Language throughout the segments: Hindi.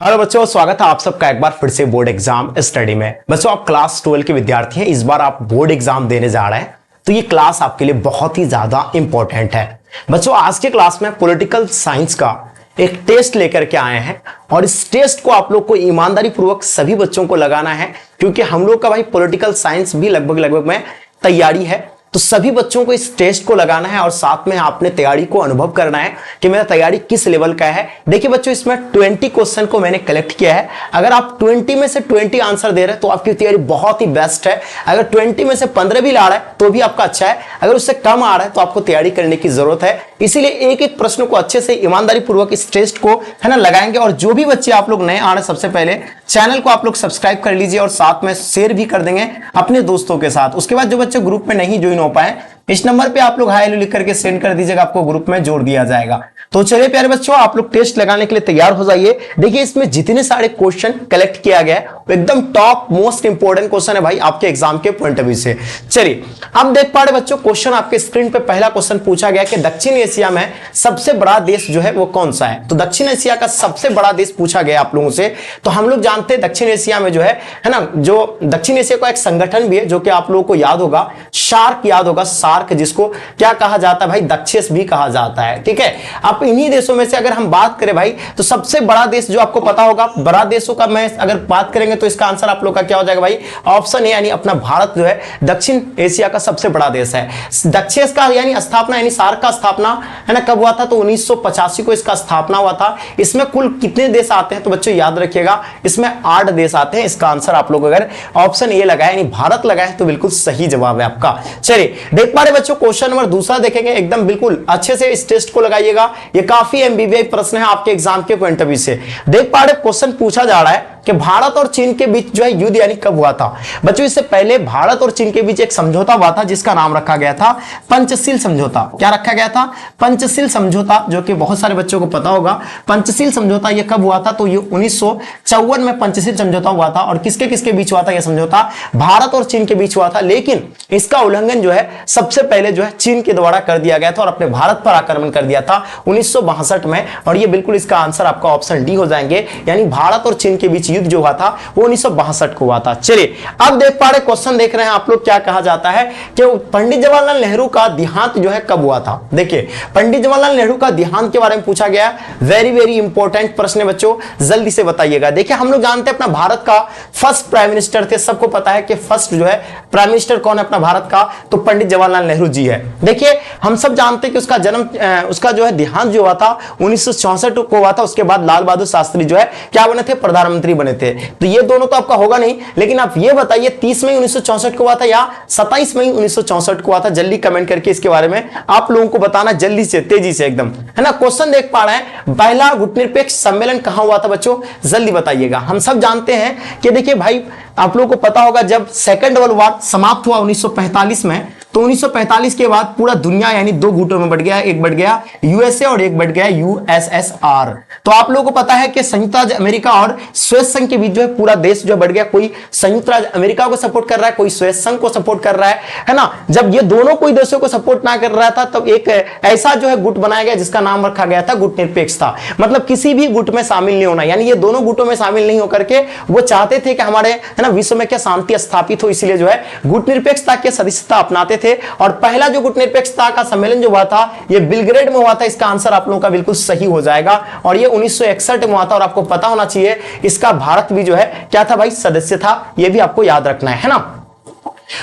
हेलो बच्चों, स्वागत है आप सबका एक बार फिर से बोर्ड एग्जाम स्टडी में। बच्चों, आप क्लास 12 के विद्यार्थी हैं, इस बार आप बोर्ड एग्जाम देने जा रहे हैं, तो ये क्लास आपके लिए बहुत ही ज्यादा इंपॉर्टेंट है। बच्चों, आज के क्लास में पॉलिटिकल साइंस का एक टेस्ट लेकर के आए हैं और इस टेस्ट को आप लोग को ईमानदारी पूर्वक सभी बच्चों को लगाना है, क्योंकि हम लोग का भाई पॉलिटिकल साइंस भी लगभग में तैयारी है। तो सभी बच्चों को इस टेस्ट को लगाना है और साथ में आपने तैयारी को अनुभव करना है कि मेरा तैयारी किस लेवल का है। देखिए बच्चों, इसमें 20 क्वेश्चन को मैंने कलेक्ट किया है। अगर आप 20 में से 20 आंसर दे रहे हैं तो आपकी तैयारी बहुत ही बेस्ट है। अगर 20 में से 15 भी ला रहा है तो भी आपका अच्छा है। अगर उससे कम आ रहा है तो आपको तैयारी करने की जरूरत है। इसीलिए एक एक प्रश्न को अच्छे से ईमानदारी पूर्वक इस टेस्ट को है ना लगाएंगे। और जो भी बच्चे आप लोग नए आ रहे हैं, सबसे पहले चैनल को आप लोग सब्सक्राइब कर लीजिए और साथ में शेयर भी कर देंगे अपने दोस्तों के साथ। उसके बाद जो बच्चे ग्रुप में नहीं ज्वाइन हो पाए, इस नंबर पे आप लोग हाय हेलो लिख करके सेंड कर दीजिएगा, आपको ग्रुप में जोड़ दिया जाएगा। तो चलिए प्यारे बच्चों, आप लोग टेस्ट लगाने के लिए तैयार हो जाइए। देखिए, इसमें जितने सारे क्वेश्चन कलेक्ट किया गया है वो एकदम टॉप मोस्ट इंपोर्टेंट क्वेश्चन है भाई आपके एग्जाम के पॉइंट ऑफ व्यू से। चलिए, अब देख पा रहे बच्चों, क्वेश्चन आपके स्क्रीन पे पहला क्वेश्चन पूछा गया कि दक्षिण एशिया में सबसे बड़ा देश जो है वो कौन सा है। तो दक्षिण एशिया का सबसे बड़ा देश पूछा गया आप लोगों से। तो हम लोग जानते हैं दक्षिण एशिया में जो है ना, जो दक्षिण एशिया का एक संगठन भी है जो कि आप लोगों को याद होगा, सार्क याद होगा, सार्क, जिसको क्या कहा जाता है भाई, दक्षेस भी कहा जाता है। ठीक है, अब इन्हीं देशों में से अगर हम बात करें भाई, तो सबसे बड़ा देश जो आपको पता होगा, बड़ा देशों का मैं अगर बात करेंगे तो इसका आंसर आप लोग का क्या हो जाएगा भाई, ऑप्शन ए, यानी अपना भारत जो है दक्षिण एशिया का सबसे बड़ा देश है। दक्षेस का यानी स्थापना, यानी सार्क का स्थापना है ना, कब हुआ था, तो 1985 को इसका स्थापना हुआ था। इसमें कुल कितने देश आते हैं, तो बच्चों याद रखिएगा, इसमें 8 देश आते हैं। इसका आंसर आप लोग अगर ऑप्शन ए लगाए यानी भारत लगाए तो बिल्कुल सही जवाब है आपका। चलिए, देख पा रहे बच्चों, क्वेश्चन नंबर दूसरा देखेंगे, एकदम बिल्कुल अच्छे से इस टेस्ट को लगाइएगा। ये काफी एमबीबीआई प्रश्न है आपके एग्जाम के पॉइंट ऑफ व्यू से। देख पा रहे, क्वेश्चन पूछा जा रहा है कि भारत और चीन के बीच जो है युद्ध यानी कब हुआ था। बच्चों, इससे पहले भारत और चीन के बीच एक समझौता हुआ था जिसका नाम रखा गया था पंचशील समझौता। क्या रखा गया था, पंचशील समझौता, जो कि बहुत सारे बच्चों को पता होगा। पंचशील समझौता ये कब हुआ था, तो ये 1954 में पंचशील समझौता हुआ था। और किसके किसके बीच हुआ था यह समझौता, भारत और चीन के बीच हुआ था। लेकिन इसका उल्लंघन जो है सबसे पहले जो है चीन के द्वारा कर दिया गया था और अपने भारत पर आक्रमण कर दिया था 1962 में। और ये बिल्कुल इसका आंसर आपका ऑप्शन डी हो जाएंगे, यानी भारत और चीन के बीच युद्ध जो हुआ था वो 1962 को हुआ था। चलिए, अब देख पा रहे क्वेश्चन देख रहे हैं आप लोग, क्या कहा जाता है कि पंडित जवाहरलाल नेहरू का देहांत जो है कब हुआ था। देखिए, पंडित जवाहरलाल नेहरू का देहांत के बारे में पूछा गया। वेरी वेरी इंपॉर्टेंट प्रश्न है बच्चों, जल्दी से बताइएगा। देखिए, हम लोग जानते हैं अपना भारत का फर्स्ट प्राइम मिनिस्टर थे, सबको पता है कि फर्स्ट जो है प्राइम मिनिस्टर कौन है अपना भारत का, तो पंडित जवाहरलाल नेहरू जी है। देखिए, हम सब जानते हैं कि उसका जन्म उसका जो है देहांत जो हुआ था 1964 को हुआ था। उसके बाद लाल बहादुर शास्त्री जो है क्या बने थे, प्रधानमंत्री बने थे। तो ये दोनों तो आपका होगा नहीं, लेकिन आप ये बताइए 30 मई 1964 को हुआ था या 27 मई 1964 को हुआ था। जल्दी कमेंट करके इसके बारे में आप लोगों को बताना, जल्दी से, तेजी से एकदम, है ना। क्वेश्चन देख पा रहे हैं, पहला गुटनिरपेक्ष सम्मेलन कहां हुआ था बच्चों, जल्दी बताइएगा। हम सब जानते हैं कि देखिए भाई, आप लोगों को पता होगा जब सेकंड वर्ल्ड वॉर समाप्त हुआ 1945 में, तो 1945 के बाद पूरा दुनिया यानी 2 गुटों में बढ़ गया। एक बढ़ गया यूएसए और एक बढ़ गया यूएसएसआर। तो आप लोगों को पता है कि संयुक्त राज्य अमेरिका और स्वेत संघ के बीच जो है पूरा देश जो बढ़ गया। कोई संयुक्त राज्य अमेरिका को सपोर्ट कर रहा है, कोई स्वेत संघ को सपोर्ट कर रहा है ना। जब ये दोनों कोई देशों को सपोर्ट ना कर रहा था, तब एक ऐसा जो है गुट बनाया गया जिसका नाम रखा गया था गुट निरपेक्षता। मतलब किसी भी गुट में शामिल नहीं होना, यानी ये दोनों गुटों में शामिल नहीं होकर के वो चाहते थे कि हमारे है ना विश्व में क्या शांति स्थापित हो, इसलिए जो है गुट निरपेक्षता की सदस्यता अपनाते थे। और पहला जो गुट निरपेक्षता का सम्मेलन जो हुआ था ये बेलग्रेड में हुआ था। इसका आंसर आप लोगों का बिल्कुल सही हो जाएगा और ये 1961 में हुआ था। और आपको पता होना चाहिए इसका भारत भी जो है क्या था भाई, सदस्य था। ये भी आपको याद रखना है ना।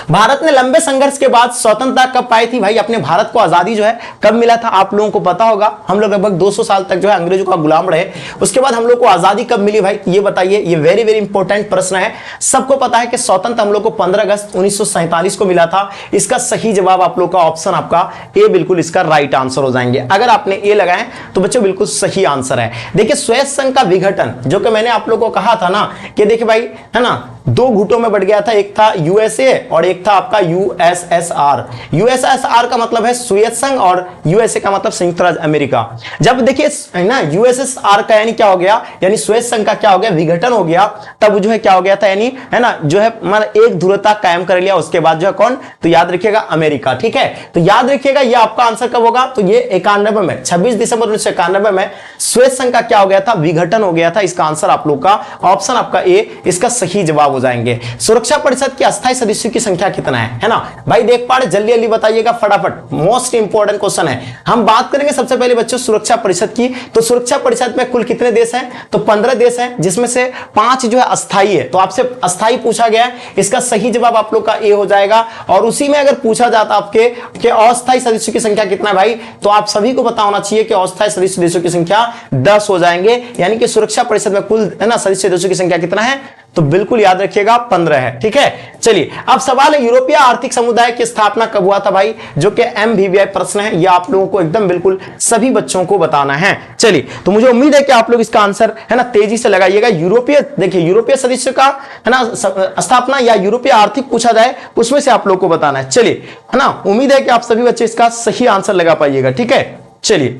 भारत ने लंबे संघर्ष के बाद स्वतंत्रता कब पाई थी भाई, अपने भारत को आजादी जो है कब मिला था, आप लोगों को पता होगा। हम लोग लगभग 200 साल तक जो है अंग्रेजों का गुलाम रहे, उसके बाद हम लोग को आजादी कब मिली भाई, ये बताइए। ये वेरी वेरी इंपॉर्टेंट प्रश्न है। सबको पता है कि स्वतंत्र हम लोग को 15 अगस्त 1947 को मिला था। इसका सही जवाब आप लोग का ऑप्शन आपका ए बिल्कुल इसका राइट आंसर हो जाएंगे। अगर आपने ए लगाए तो बच्चों बिल्कुल सही आंसर है। देखिए, स्वेत संघ का विघटन, जो कि मैंने आप लोग को कहा था ना कि देखिए भाई, है ना, दो गुटों में बढ़ गया था, एक था यूएसए और एक था आपका यूएसएसआर। यूएसएसआर का मतलब है सोवियत संघ और यूएसए का मतलब संयुक्त राज्य अमेरिका। जब देखिए ना यूएसएसआर का यानी क्या हो गया, यानी सोवियत संघ का क्या हो गया, विघटन हो गया, तब जो है क्या हो गया था, यानी है ना जो है मतलब एक ध्रुवता कायम कर लिया, उसके बाद जो है कौन, तो याद रखिएगा अमेरिका। ठीक है, तो याद रखिएगा ये आपका आंसर कब होगा, तो ये 91 में 26 दिसंबर 1991 में सोवियत संघ का क्या हो गया था, विघटन हो गया था। इसका आंसर आप लोग का ऑप्शन आपका ए इसका सही जवाब हो जाएंगे। सुरक्षा परिषद के अस्थायी सदस्यों की संख्या कितना है ना भाई, देख पा रहे, जल्दी जल्दी बताइएगा फटाफट, मोस्ट इंपोर्टेंट क्वेश्चन है। हम बात करेंगे सबसे पहले बच्चों सुरक्षा परिषद की। तो सुरक्षा परिषद में कुल कितने देश हैं, तो 15 देश हैं, जिसमें से 5 जो है अस्थायी है। तो आपसे अस्थायी पूछा गया है, इसका सही जवाब आप लोग का ए हो जाएगा। और उसी में अगर पूछा जाता आपके अस्थायी सदस्यों की संख्या कितना है भाई, तो आप सभी को पता होना चाहिए कि अस्थायी सदस्य देशों की संख्या 10 हो जाएंगे, यानी कि सुरक्षा परिषद में कुल है ना सदस्य देशों की संख्या कितना है, तो बिल्कुल याद रखिएगा 15 है। ठीक है, चलिए अब सवाल है यूरोपीय आर्थिक समुदाय की स्थापना कब हुआ था भाई, जो कि MVVI प्रश्न है, यह आप लोगों को एकदम बिल्कुल सभी बच्चों को बताना है। चलिए, तो मुझे उम्मीद है कि आप लोग इसका आंसर है ना तेजी से लगाइएगा। यूरोपीय, देखिए यूरोपीय सदस्य का है ना स्थापना या यूरोपीय आर्थिक पूछा जाए, उसमें से आप लोग को बताना है। चलिए, है ना, उम्मीद है कि आप सभी बच्चे इसका सही आंसर लगा पाइएगा। ठीक है, चलिए,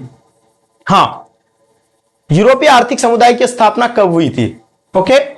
हाँ, यूरोपीय आर्थिक समुदाय की स्थापना कब हुई थी, ओके,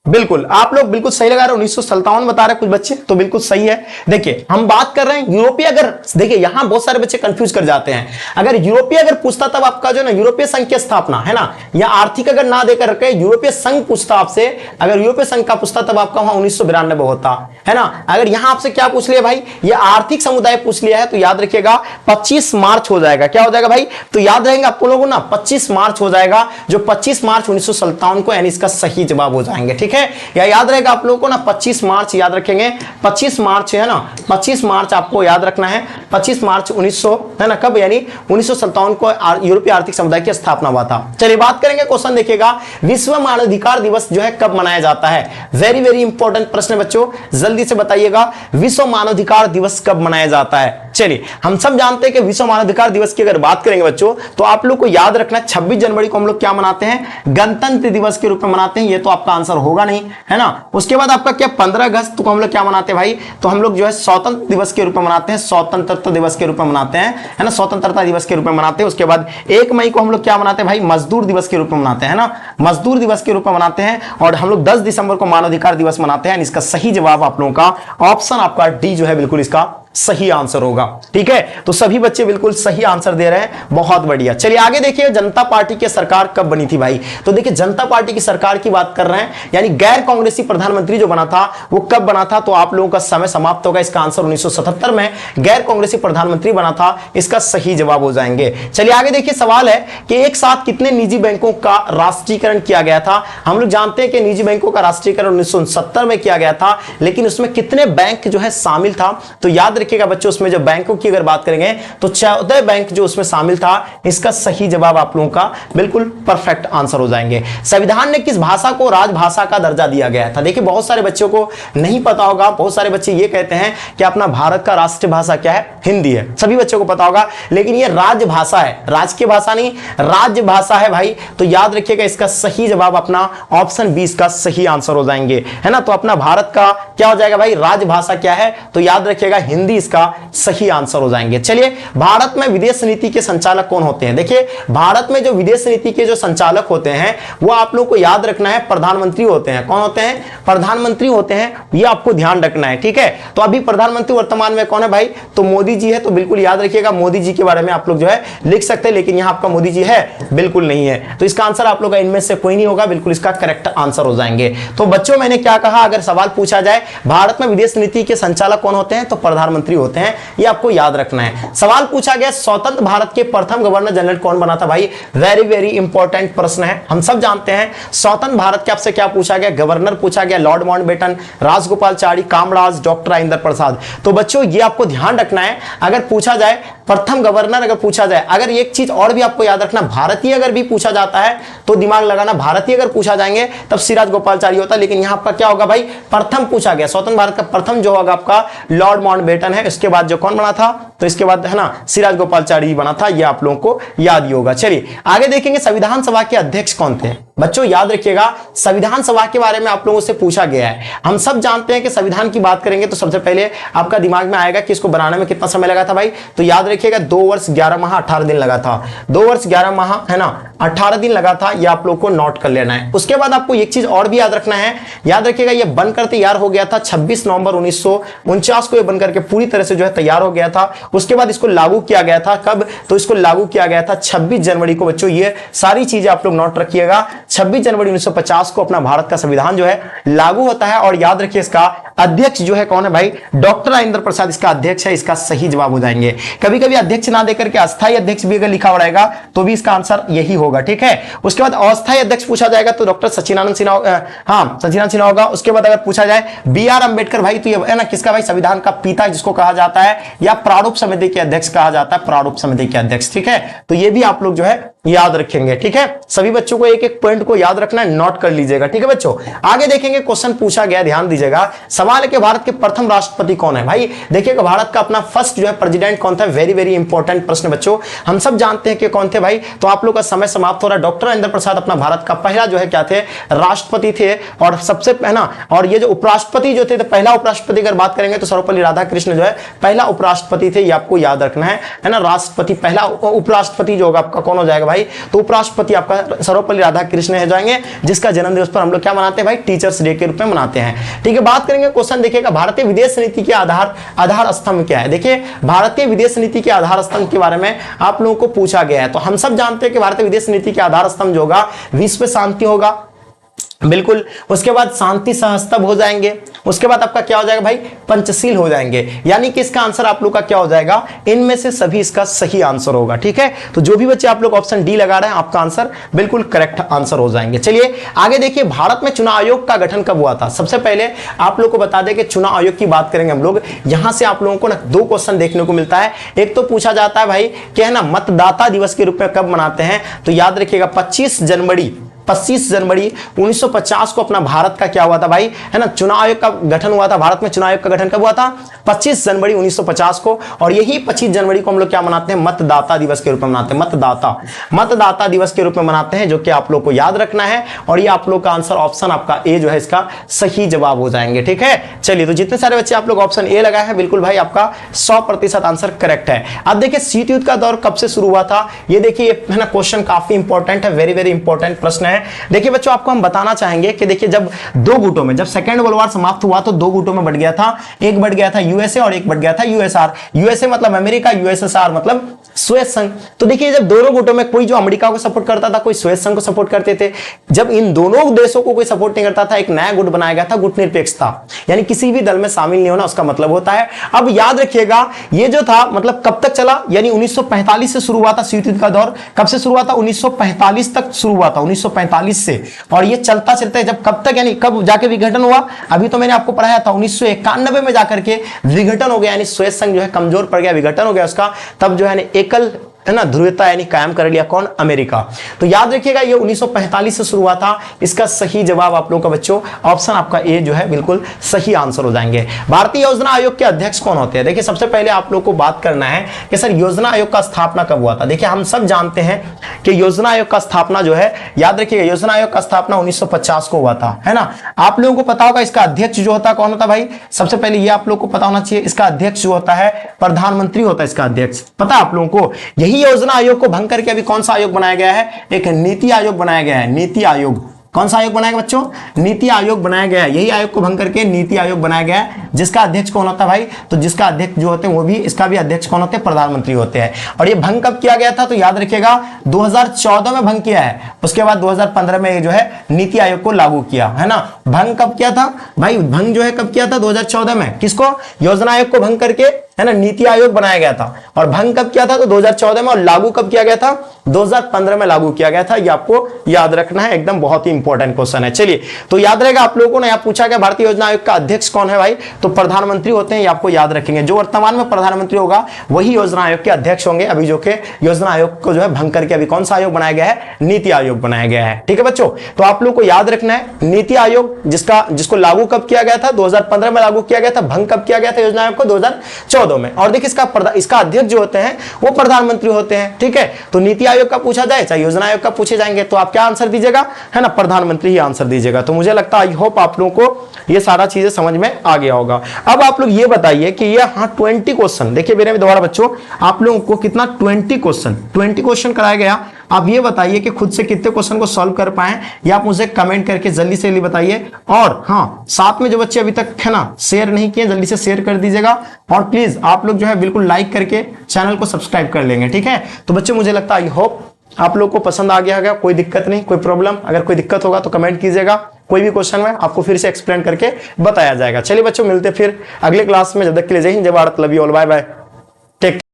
बिल्कुल आप लोग बिल्कुल सही लगा रहे हो, 1957 बता रहे कुछ बच्चे, तो बिल्कुल सही है। देखिए हम बात कर रहे हैं यूरोपीय, अगर देखिए यहां बहुत सारे बच्चे कंफ्यूज कर जाते हैं, अगर यूरोपीय अगर पूछता तब आपका जो ना यूरोपीय संघ की स्थापना है ना, या आर्थिक अगर ना देकर रखे यूरोपीय संघ पूछता आपसे, अगर यूरोपीय संघ का पूछता तब आपका वहां 1992 होता है ना। अगर यहां आपसे क्या पूछ लिया भाई, ये आर्थिक समुदाय पूछ लिया है, तो याद रखिएगा 25 मार्च हो जाएगा। क्या हो जाएगा भाई, तो याद रहेंगे आपको लोगों ना 25 मार्च हो जाएगा, जो 25 मार्च 1957 को, यानी इसका सही जवाब हो जाएंगे। ठीक है, या याद रहेगा आप लोगों को ना 25 मार्च याद रखेंगे, 25 मार्च है ना, 25 मार्च आपको याद रखना है, 25 मार्च 1900 है ना, कब, यानी 1957 को यूरोपीय आर्थिक समुदाय की स्थापना हुआ था। चलिए बात करेंगे, क्वेश्चन देखिएगा, विश्व मानवाधिकार दिवस जो है कब मनाया जाता है, वेरी वेरी इंपॉर्टेंट प्रश्न बच्चों, जल्दी से बताइएगा, विश्व मानवाधिकार दिवस कब मनाया जाता है। चलिए, हम सब जानते हैं कि विश्व मानवाधिकार दिवस की अगर बात करेंगे बच्चों, तो आप लोग को याद रखना है 26 जनवरी को हम लोग क्या मनाते हैं, गणतंत्र दिवस के रूप में मनाते हैं। ये तो आपका आंसर होगा नहीं, है ना। उसके बाद आपका क्या 15 अगस्त को हम लोग क्या मनाते हैं भाई, तो हम लोग जो है स्वतंत्र दिवस के रूप में मनाते हैं, स्वतंत्रता दिवस के रूप में मनाते हैं, है ना, स्वतंत्रता दिवस के रूप में मनाते हैं। उसके बाद 1 मई को हम लोग क्या मनाते हैं भाई, मजदूर दिवस के रूप में मनाते हैं, ना, मजदूर दिवस के रूप में मनाते हैं। और हम लोग 10 दिसंबर को मानवाधिकार दिवस मनाते हैं। इसका सही जवाब आप लोगों का ऑप्शन आपका डी जो है बिल्कुल इसका सही आंसर होगा। ठीक है, तो सभी बच्चे बिल्कुल सही आंसर दे रहे हैं, बहुत बढ़िया। चलिए आगे देखिए, जनता पार्टी की सरकार कब बनी थी भाई, तो देखिए जनता पार्टी की सरकार की बात कर रहे हैं, यानी गैर कांग्रेसी प्रधानमंत्री जो बना था वो कब बना था, तो आप लोगों का समय समाप्त होगा। इसका आंसर 1977 में गैर कांग्रेसी प्रधानमंत्री बना था, इसका सही जवाब हो जाएंगे। चलिए आगे देखिए, सवाल है कि एक साथ कितने निजी बैंकों का राष्ट्रीयकरण किया गया था। हम लोग जानते हैं कि निजी बैंकों का राष्ट्रीयकरण 1969 में किया गया था, लेकिन उसमें कितने बैंक जो है शामिल था, तो याद रखिएगा बच्चों, उसमें जो बैंकों की अगर बात करेंगे तो 14 बैंक जो उसमें शामिल था। इसका सही जवाब आप लोगों का बिल्कुल परफेक्ट आंसर हो जाएंगे। संविधान ने किस भाषा को राजभाषा का दर्जा दिया गया था। देखिए बहुत सारे बच्चों को नहीं पता होगा, बहुत सारे बच्चे ये कहते हैं कि अपना भारत का राष्ट्रीय भाषा क्या है, हिंदी है, सभी बच्चों को पता होगा, लेकिन ये राजभाषा है, राजकीय भाषा नहीं, राजभाषा है भाई। तो याद रखिएगा इसका सही जवाब अपना ऑप्शन 20 का सही आंसर हो जाएंगे, है ना। तो अपना भारत का क्या हो जाएगा भाई, राजभाषा क्या है, तो याद रखिएगा हिंदी इसका सही आंसर हो जाएंगे। चलिए, भारत में विदेश नीति के संचालक कौन होते हैं। देखिए भारत में जो विदेश नीति के जो संचालक होते हैं वो आप लोग को याद रखना है, प्रधानमंत्री होते हैं। कौन होते हैं, प्रधानमंत्री होते हैं, ये आपको ध्यान रखना है। ठीक है, तो अभी प्रधानमंत्री वर्तमान में कौन है भाई, तो मोदी जी है। तो बिल्कुल याद रखिएगा, मोदी जी के बारे में आप लोग जो है लिख सकते हैं, लेकिन यहां आपका मोदी जी है बिल्कुल नहीं है। तो इसका आंसर आप लोग का इनमें से कोई नहीं होगा, बिल्कुल इसका करेक्ट आंसर हो जाएंगे। तो बच्चों मैंने क्या कहा, अगर सवाल पूछा जाए भारत में विदेश नीति के संचालक कौन होते हैं, तो प्रधानमंत्री होते हैं, ये आपको याद रखना है। सवाल पूछा गया स्वतंत्र भारत के प्रथम गवर्नर जनरल कौन बना था भाई, वेरी वेरी इंपॉर्टेंट प्रश्न है। हम सब जानते हैं स्वतंत्र भारत के आपसे क्या पूछा गया, गवर्नर पूछा गया, Lord Mountbatten, Rajagopalachari, Kamaraj, doctor Rajendra Prasad. तो बच्चों ये आपको ध्यान रखना है, अगर पूछा जाए प्रथम गवर्नर, अगर पूछा जाए, अगर एक चीज और भी आपको याद रखना, भारतीय अगर भी पूछा जाता है तो दिमाग लगाना, भारतीय अगर पूछा जाएंगे तब सिराज गोपालचारी होता, लेकिन यहां आपका क्या होगा भाई, प्रथम पूछा गया, स्वतंत्र भारत का प्रथम जो होगा आपका लॉर्ड माउंटबेटन है। इसके बाद जो कौन बना था, तो इसके बाद है ना सिराज गोपालचारी बना था, ये आप लोगों को याद ही होगा। चलिए आगे देखेंगे, संविधान सभा के अध्यक्ष कौन थे। बच्चों याद रखिएगा, संविधान सभा के बारे में आप लोगों से पूछा गया है। हम सब जानते हैं कि संविधान की बात करेंगे तो सबसे पहले आपका दिमाग में आएगा कि इसको बनाने में कितना समय लगा था भाई, तो याद रखिएगा 2 वर्ष 11 माह 18 दिन लगा था। 2 वर्ष 11 माह है ना 18 दिन लगा था, ये आप लोग को नोट कर लेना है। उसके बाद आपको एक चीज और भी याद रखना है, याद रखिएगा ये बनकर तैयार हो गया था 26 नवंबर 1949 को, ये बनकर के पूरी तरह से जो है तैयार हो गया था। उसके बाद इसको लागू किया गया था कब, तो इसको लागू किया गया था 26 जनवरी को। बच्चों ये सारी चीजें आप लोग नोट रखिएगा, 26 जनवरी 1950 को अपना भारत का संविधान जो है लागू होता है। और याद रखिए इसका अध्यक्ष जो है कौन है भाई, डॉक्टर राजेंद्र प्रसाद इसका अध्यक्ष है। इसका सही जवाब हो जाएंगे। कभी कभी अध्यक्ष ना देकर के अस्थायी अध्यक्ष भी अगर लिखा हो रहेगा तो भी इसका आंसर यही होगा, ठीक है। उसके बाद अस्थायी अध्यक्ष पूछा जाएगा तो डॉक्टर सचिदानंद सिन्हा, हाँ सचिदानंद सिन्हा होगा। उसके बाद अगर पूछा जाए बी.आर. अंबेडकर भाई, तो ये है ना किसका भाई, संविधान का पिता जिसको कहा जाता है, या प्रारूप समिति के अध्यक्ष कहा जाता है, प्रारूप समिति के अध्यक्ष, ठीक है। तो ये भी आप लोग जो है याद रखेंगे, ठीक है। सभी बच्चों को एक एक पॉइंट को याद रखना है, नोट कर लीजिएगा, ठीक है बच्चों। आगे देखेंगे क्वेश्चन पूछा गया, ध्यान दीजिएगा। सवाल है कि भारत के प्रथम राष्ट्रपति कौन है भाई। देखिएगा भारत का अपना फर्स्ट जो है प्रेसिडेंट कौन था, वेरी वेरी इंपॉर्टेंट प्रश्न बच्चों। हम सब जानते हैं कि कौन थे भाई, तो आप लोग का समय समाप्त हो रहा है। डॉक्टर राजेंद्र प्रसाद अपना भारत का पहला जो है क्या थे, राष्ट्रपति थे। और सबसे पहला, और ये जो उपराष्ट्रपति जो थे, तो पहला उपराष्ट्रपति अगर बात करेंगे तो सर्वपल्ली राधाकृष्ण जो है पहला उपराष्ट्रपति थे, ये आपको याद रखना है ना। राष्ट्रपति पहला, उपराष्ट्रपति जो होगा आपका कौन हो जाएगा भाई, तो उपराष्ट्रपति आपका सर्वपल्ली राधाकृष्ण हो जाएंगे, जिसका जन्म दिवस पर हम लोग क्या मनाते हैं भाई, टीचर्स डे के रूप में मनाते हैं, ठीक है। बात करेंगे क्वेश्चन देखिएगा, भारतीय विदेश नीति के आधार स्तंभ क्या है। देखिए भारतीय विदेश नीति के आधार स्तंभ के बारे में आप लोगों को पूछा गया है। तो हम सब जानते हैं कि भारतीय विदेश नीति के आधार स्तंभ जो होगा, विश्व शांति होगा, बिल्कुल। उसके बाद शांति सहस्त्रब हो जाएंगे। उसके बाद आपका क्या हो जाएगा भाई, पंचशील हो जाएंगे। यानी कि इसका आंसर आप लोग का क्या हो जाएगा, इनमें से सभी इसका सही आंसर होगा, ठीक है। तो जो भी बच्चे आप लोग ऑप्शन डी लगा रहे हैं, आपका आंसर बिल्कुल करेक्ट आंसर हो जाएंगे। चलिए आगे देखिए, भारत में चुनाव आयोग का गठन कब हुआ था। सबसे पहले आप लोग को बता दें कि चुनाव आयोग की बात करेंगे हम लोग, यहां से आप लोगों को ना 2 क्वेश्चन देखने को मिलता है। एक तो पूछा जाता है भाई कि है ना मतदाता दिवस के रूप में कब मनाते हैं, तो याद रखिएगा 25 जनवरी 1950 को अपना भारत का क्या हुआ था भाई, है ना, चुनाव आयोग का गठन हुआ था। भारत में चुनाव आयोग का गठन कब हुआ था, 25 जनवरी 1950 को। और यही 25 जनवरी को हम लोग क्या मनाते हैं, मतदाता दिवस के रूप में मनाते हैं। मतदाता दिवस के रूप में मनाते हैं, जो कि आप लोग को याद रखना है। और ये आप लोग का आंसर ऑप्शन आपका ए जो है इसका सही जवाब हो जाएंगे, ठीक है। चलिए, तो जितने सारे बच्चे आप लोग ऑप्शन ए लगाए हैं, बिल्कुल भाई आपका 100% आंसर करेक्ट है। अब देखिए शीत युद्ध का दौर कब से शुरू हुआ था, ये देखिए है ना, क्वेश्चन काफी इंपॉर्टेंट है, वेरी वेरी इंपॉर्टेंट प्रश्न है। देखिए बच्चों, आपको हम बताना चाहेंगे कि देखिए जब 2 गुटों में, जब सेकेंड वर्ल्ड वॉर समाप्त हुआ तो 2 गुटों में बढ़ गया था। एक बढ़ गया था यूएसए और एक बढ़ गया था यूएसआर। यूएसए मतलब अमेरिका, यूएसएसआर मतलब सोवियत संघ। तो देखिए जब दोनों गुटों में कोई जो अमेरिका को सपोर्ट करता था, कोई सोवियत संघ को सपोर्ट करते थे। जब इन दोनों देशों को कोई सपोर्ट नहीं करता था, एक नया गुट बनाया गया था, गुट निरपेक्षता, यानी किसी भी दल में शामिल नहीं होना, उसका मतलब होता है। अब याद रखिएगा ये जो था मतलब कब तक चला, यानी 1945 से शुरू हुआ था शीत युद्ध का दौर। कब से शुरू हुआ था, 1945 तक शुरू हुआ था, 1945 से। और ये चलता चलता जब कब तक, यानी कब जाके विघटन हुआ, अभी तो मैंने आपको पढ़ाया था 1991 में जाकर के विघटन हो गया, यानी सोवियत संघ जो है कमजोर पड़ गया, विघटन हो गया उसका। तब जो है एकल है ना ध्रुवीयता यानी कायम कर लिया कौन, अमेरिका। तो याद रखिएगा ये 1945 से शुरू हुआ था। इसका सही जवाब आप लोगों का बच्चों ऑप्शन आपका ए जो है बिल्कुल सही आंसर हो जाएंगे। भारतीय योजना आयोग के अध्यक्ष कौन होते हैं। देखिए सबसे पहले आप लोग को बात करना है कि सर योजना आयोग का स्थापना कब हुआ था। देखिए हम सब जानते हैं कि योजना आयोग का स्थापना जो है, याद रखिएगा योजना आयोग का स्थापना 1950 को हुआ था, है ना। आप लोगों को पता होगा इसका अध्यक्ष जो होता है कौन होता है भाई, सबसे पहले ये आप लोग को पता होना चाहिए, इसका अध्यक्ष जो होता है प्रधानमंत्री होता है। इसका अध्यक्ष पता आप लोगों को। यही योजना आयोग को भंग करके अभी कौन सा आयोग बनाया गया है, एक नीति आयोग बनाया गया है। नीति आयोग, कौन सा आयोग बनाया गया बच्चों, नीति आयोग बनाया गया है। यही आयोग को भंग करके नीति आयोग बनाया गया है, जिसका अध्यक्ष कौन होता है भाई, तो जिसका अध्यक्ष जो होते हैं वो भी, इसका भी अध्यक्ष कौन होते हैं, प्रधानमंत्री होते हैं। और ये भंग कब किया गया था, तो याद रखिएगा 2014 में भंग किया है। उसके बाद 2015 में ये जो है नीति आयोग को लागू किया, है ना। भंग कब किया था भाई, भंग जो है कब किया था, 2014 में। किसको, योजना आयोग को भंग करके, है ना, नीति आयोग बनाया गया था। और भंग कब किया था, तो 2014 में। और लागू कब किया गया था, 2015 में लागू किया गया था। ये आपको याद रखना है, एकदम बहुत ही इंपॉर्टेंट क्वेश्चन है। चलिए, तो याद रहेगा आप लोगों को ना, यहाँ पूछा गया भारतीय योजना आयोग का अध्यक्ष कौन है भाई, तो प्रधानमंत्री होते हैं। ये आपको याद रखेंगे, जो वर्तमान में प्रधानमंत्री होगा वही योजना आयोग के अध्यक्ष होंगे। अभी जो के योजना आयोग को जो है भंग करके अभी कौन सा आयोग बनाया गया है, नीति आयोग बनाया गया है। ठीक है बच्चों, तो आप लोग को याद रखना है नीति आयोग जिसको लागू कब किया गया था, 2015 में लागू किया गया था। भंग कब किया गया था योजना आयोग को, 2014 पदों में। और देखिए इसका अध्यक्ष जो होते हैं वो प्रधानमंत्री होते हैं, ठीक है। तो नीति आयोग का पूछा जाए चाहे योजना आयोग का पूछे जाएंगे तो आप क्या आंसर दीजिएगा, है ना, प्रधानमंत्री ही आंसर दीजिएगा। तो मुझे लगता है आई होप आप लोगों को ये सारा चीजें समझ में आ गया होगा। अब आप लोग ये बताइए कि ये 20 क्वेश्चन, देखिए मेरे दोबारा बच्चों आप लोगों को कितना 20 क्वेश्चन कराया गया। आप ये बताइए कि खुद से कितने क्वेश्चन को सॉल्व कर पाए, या आप मुझे कमेंट करके जल्दी से जल्दी बताइए। और हाँ, साथ में जो बच्चे अभी तक है ना शेयर नहीं किए जल्दी से शेयर कर दीजिएगा, और प्लीज आप लोग जो है बिल्कुल लाइक करके चैनल को सब्सक्राइब कर लेंगे, ठीक है। तो बच्चों मुझे लगता है आई होप आप लोग को पसंद आ गया होगा, कोई दिक्कत नहीं, कोई प्रॉब्लम, अगर कोई दिक्कत होगा तो कमेंट कीजिएगा, कोई भी क्वेश्चन में आपको फिर से एक्सप्लेन करके बताया जाएगा। चलिए बच्चों मिलते फिर अगले क्लास में, जब तक के लिए जय हिंद, जय Bharat, love you all, bye bye, take